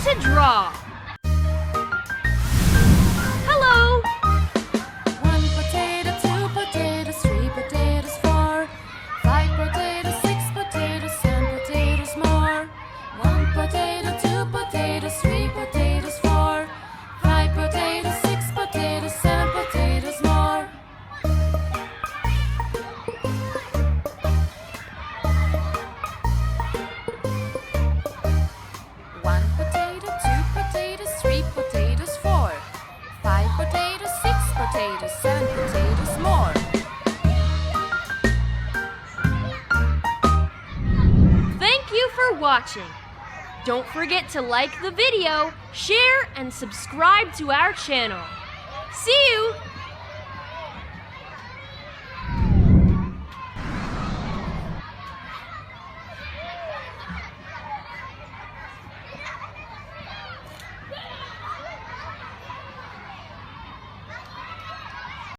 to draw. Hello! 1 potato, 2 potatoes, 3 potatoes, 4, 5 potatoes, 6 potatoes, 7 potatoes more. 1 potato, 2 potatoes, 3 potatoes, 4, 5 potatoes, 6 potatoes, 7 potatoes more. One potato, 2 potatoes, 3 potatoes, 4, 5 potatoes, 6 potatoes, 7 potatoes more. Thank you for watching. Don't forget to like the video, share, and subscribe to our channel. See you!